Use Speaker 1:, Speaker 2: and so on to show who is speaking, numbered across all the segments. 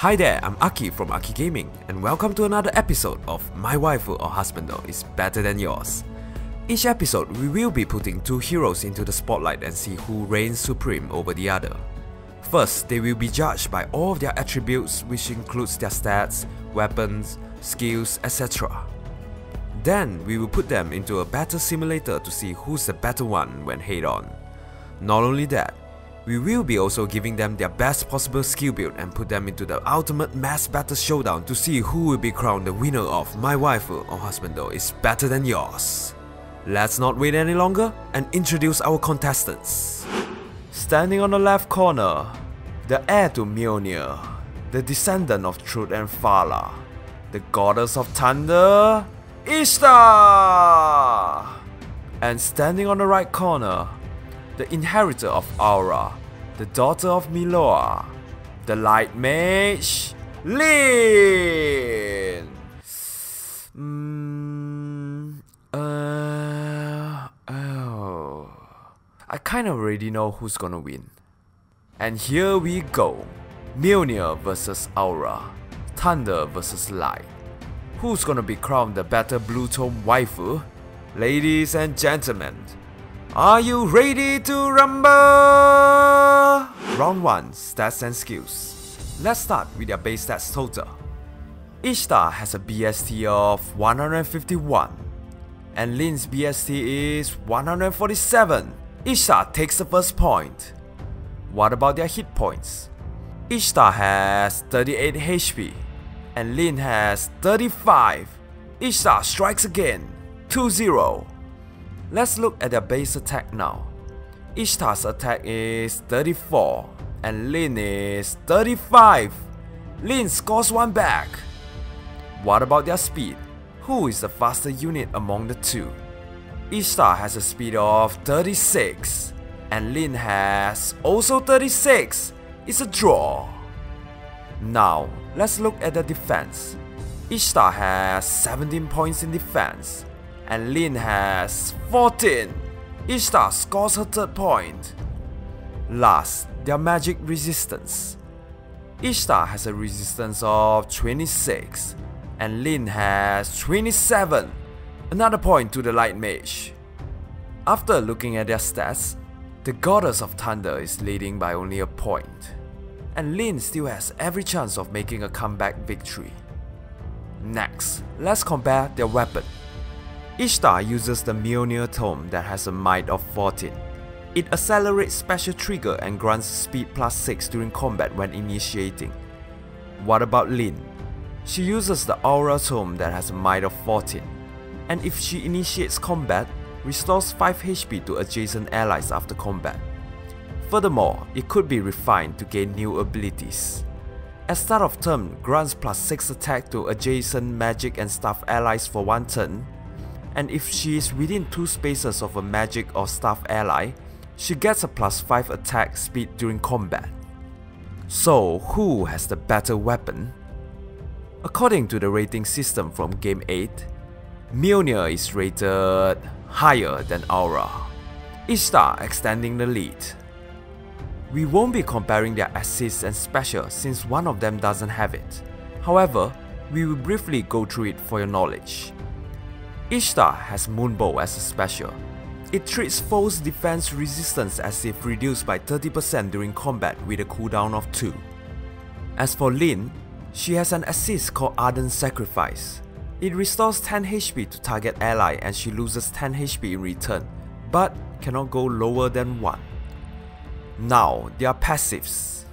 Speaker 1: Hi there, I'm Aki from Aki Gaming, and welcome to another episode of My Waifu or Husbando is Better Than Yours. Each episode, we will be putting two heroes into the spotlight and see who reigns supreme over the other. First, they will be judged by all of their attributes, which includes their stats, weapons, skills, etc. Then, we will put them into a battle simulator to see who's the better one when head-on. Not only that, we will be also giving them their best possible skill build and put them into the ultimate mass battle showdown to see who will be crowned the winner of My Waifu or Husbando is Better Than Yours. Let's not wait any longer and introduce our contestants. Standing on the left corner, the heir to Mjolnir, the descendant of Truth and Fala, the goddess of thunder, Ishtar! And standing on the right corner, the inheritor of Aura, the daughter of Miloa, the light mage, Linde! I kinda already know who's gonna win. And here we go. Mjolnir versus Aura, Thunder versus Light. Who's gonna be crowned the better blue tone waifu? Ladies and gentlemen, are you ready to rumble? Round 1, stats and skills. Let's start with their base stats total. Ishtar has a BST of 151 and Linde's BST is 147. Ishtar takes the first point. What about their hit points? Ishtar has 38 HP and Linde has 35. Ishtar strikes again, 2-0. Let's look at their base attack now. Ishtar's attack is 34 and Linde is 35. Linde scores one back. What about their speed? Who is the faster unit among the two? Ishtar has a speed of 36 and Linde has also 36. It's a draw. Now, let's look at the defense. Ishtar has 17 points in defense and Linde has 14. Ishtar scores her third point. Last, their magic resistance. Ishtar has a resistance of 26 and Linde has 27. Another point to the light mage. After looking at their stats, the goddess of thunder is leading by only a point, and Linde still has every chance of making a comeback victory. Next, let's compare their weapon. Ishtar uses the Mjolnir tome that has a might of 14. It accelerates special trigger and grants speed +6 during combat when initiating. What about Linde? She uses the Aura tome that has a might of 14, and if she initiates combat, restores 5 HP to adjacent allies after combat. Furthermore, it could be refined to gain new abilities. At start of turn, grants +6 attack to adjacent magic and staff allies for 1 turn, and if she is within 2 spaces of a magic or staff ally, she gets a +5 attack speed during combat. So, who has the better weapon? According to the rating system from Game 8, Mjolnir is rated higher than Aura, Ishtar extending the lead. We won't be comparing their assists and special since one of them doesn't have it. However, we will briefly go through it for your knowledge. Ishtar has Moonbow as a special. It treats foes' defense resistance as if reduced by 30% during combat with a cooldown of 2. As for Linde, she has an assist called Ardent Sacrifice. It restores 10 HP to target ally and she loses 10 HP in return, but cannot go lower than 1. Now, their passives.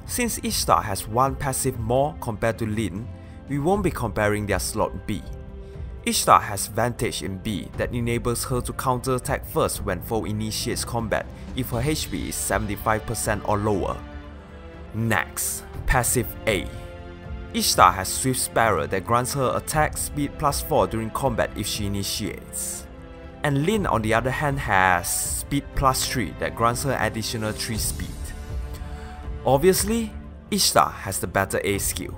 Speaker 1: Since Ishtar has one passive more compared to Linde, we won't be comparing their slot B. Ishtar has Vantage in B that enables her to counter-attack first when foe initiates combat if her HP is 75% or lower. Next, passive A. Ishtar has Swift Sparrow that grants her attack speed +4 during combat if she initiates. And Linde on the other hand has speed +3 that grants her additional 3 speed. Obviously, Ishtar has the better A skill.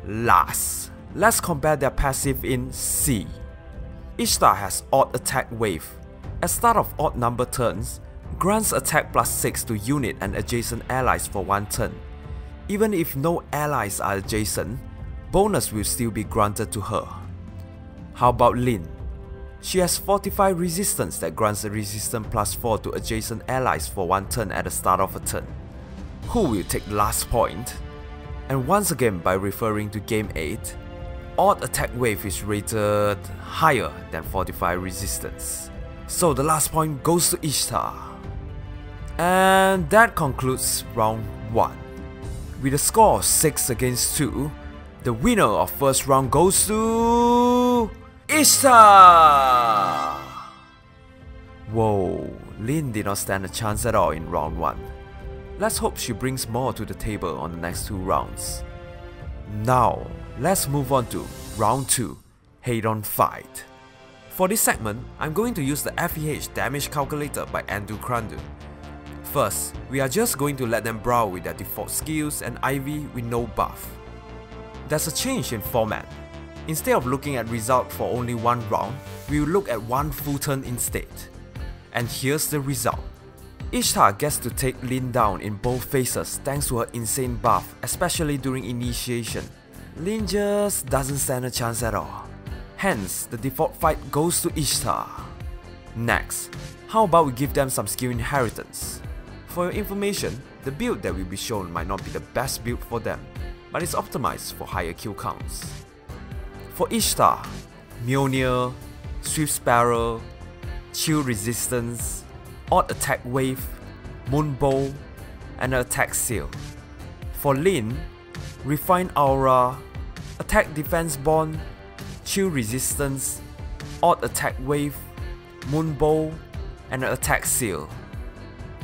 Speaker 1: Last, let's compare their passive in C. Ishtar has Odd Attack Wave. At start of odd number turns, grants attack +6 to unit and adjacent allies for 1 turn. Even if no allies are adjacent, bonus will still be granted to her. How about Linde? She has Fortify resistance that grants a resistance +4 to adjacent allies for 1 turn at the start of a turn. Who will take the last point? And once again, by referring to Game 8, odd attack wave is rated higher than Fortify resistance. So the last point goes to Ishtar. And that concludes round 1. With a score of 6 against 2, the winner of first round goes to Ishtar! Whoa, Linde did not stand a chance at all in round 1. Let's hope she brings more to the table on the next 2 rounds. Now, let's move on to round 2, head-on fight. For this segment, I'm going to use the FEH damage calculator by Andu Krandu. First, we are just going to let them brawl with their default skills and IV with no buff. There's a change in format. Instead of looking at result for only 1 round, we will look at 1 full turn instead. And here's the result. Ishtar gets to take Linde down in both phases thanks to her insane buff, especially during initiation. Linde just doesn't stand a chance at all. Hence, the default fight goes to Ishtar. Next, how about we give them some skill inheritance? For your information, the build that will be shown might not be the best build for them, but it's optimized for higher kill counts. For Ishtar, Mjolnir, Swift Sparrow, Chill Resistance, Odd Attack Wave, Moonbow, and an Attack Seal. For Linde, Refined Aura, Attack Defense Bond, Chill Resistance, Odd Attack Wave, Moonbow, and an Attack Seal.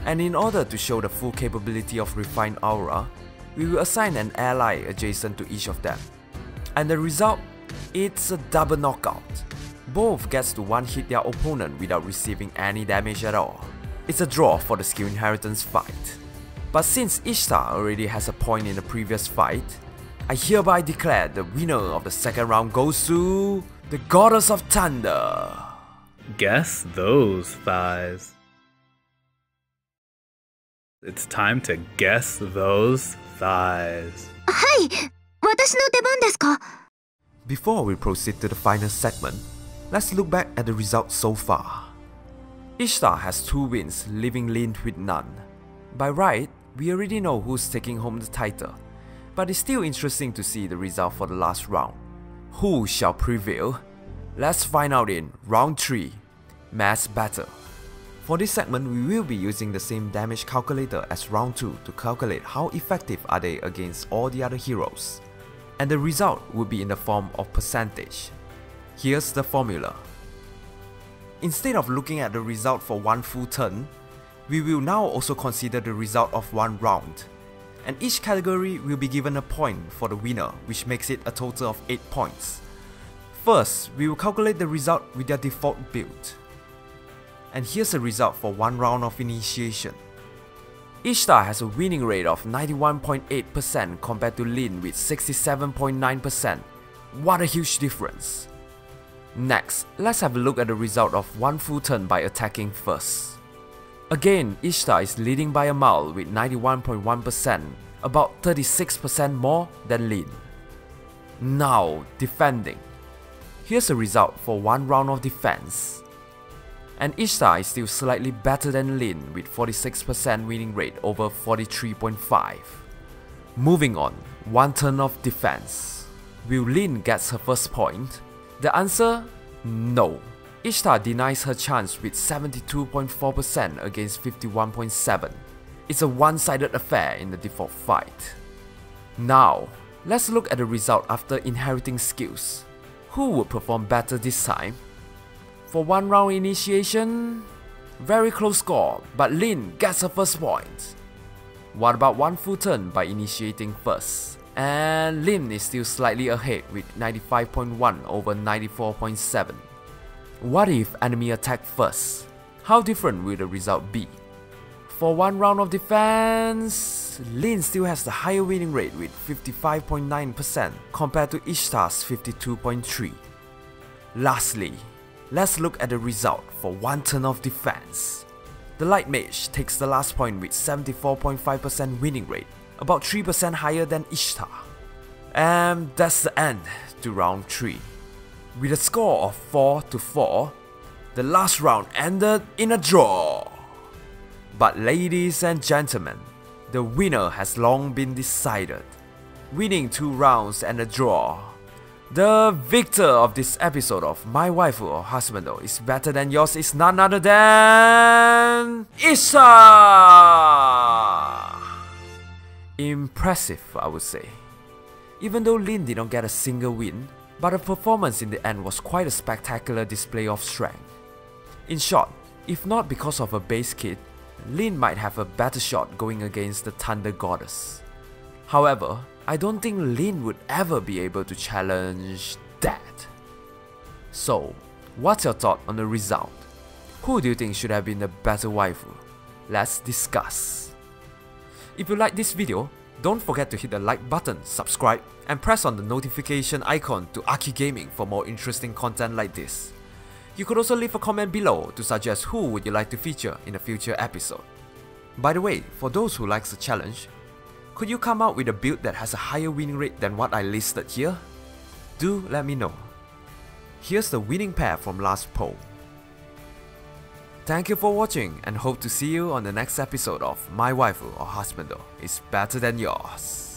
Speaker 1: And in order to show the full capability of Refined Aura, we will assign an ally adjacent to each of them. And the result? It's a double knockout. Both gets to one-hit their opponent without receiving any damage at all. It's a draw for the skill inheritance fight. But since Ishtar already has a point in the previous fight, I hereby declare the winner of the second round goes to the Goddess of Thunder.
Speaker 2: Guess those thighs. It's time to guess those thighs.
Speaker 3: はい、私の出番ですか?
Speaker 1: Before we proceed to the final segment, let's look back at the results so far. Ishtar has 2 wins, leaving Linde with none. By right, we already know who's taking home the title, but it's still interesting to see the result for the last round. Who shall prevail? Let's find out in round 3, Mass Battle. For this segment, we will be using the same damage calculator as round 2 to calculate how effective are they against all the other heroes. And the result will be in the form of percentage. Here's the formula. Instead of looking at the result for 1 full turn, we will now also consider the result of 1 round. And each category will be given a point for the winner, which makes it a total of 8 points. First, we will calculate the result with their default build. And here's the result for 1 round of initiation. Ishtar has a winning rate of 91.8% compared to Linde with 67.9%. What a huge difference! Next, let's have a look at the result of 1 full turn by attacking first. Again, Ishtar is leading by a mile with 91.1%, about 36% more than Linde. Now, defending. Here's the result for 1 round of defense. And Ishtar is still slightly better than Linde with 46% winning rate over 43.5. Moving on, 1 turn of defense. Will Linde get her first point? The answer? No. Ishtar denies her chance with 72.4% against 51.7%. It's a one-sided affair in the default fight. Now, let's look at the result after inheriting skills. Who would perform better this time? For 1 round initiation, very close score, but Linde gets her first point. What about 1 full turn by initiating first? And Linde is still slightly ahead with 95.1 over 94.7. What if enemy attack first? How different will the result be? For 1 round of defense, Linde still has the higher winning rate with 55.9% compared to Ishtar's 52.3%. Lastly, let's look at the result for 1 turn of defense. The Light Mage takes the last point with 74.5% winning rate, about 3% higher than Ishtar. And that's the end to round 3. With a score of 4-4, the last round ended in a draw. But ladies and gentlemen, the winner has long been decided. Winning 2 rounds and a draw, the victor of this episode of My Waifu or Husbando is better than yours is none other than Ishtar! Impressive, I would say. Even though Linde did not get a single win, but her performance in the end was quite a spectacular display of strength. In short, if not because of her base kit, Linde might have a better shot going against the Thunder Goddess. However, I don't think Linde would ever be able to challenge that. So, what's your thought on the result? Who do you think should have been the better waifu? Let's discuss. If you like this video, don't forget to hit the like button, subscribe, and press on the notification icon to Aki Gaming for more interesting content like this. You could also leave a comment below to suggest who would you like to feature in a future episode. By the way, for those who likes the challenge, could you come out with a build that has a higher winning rate than what I listed here? Do let me know. Here's the winning pair from last poll. Thank you for watching and hope to see you on the next episode of My Waifu or Husbando is better than yours.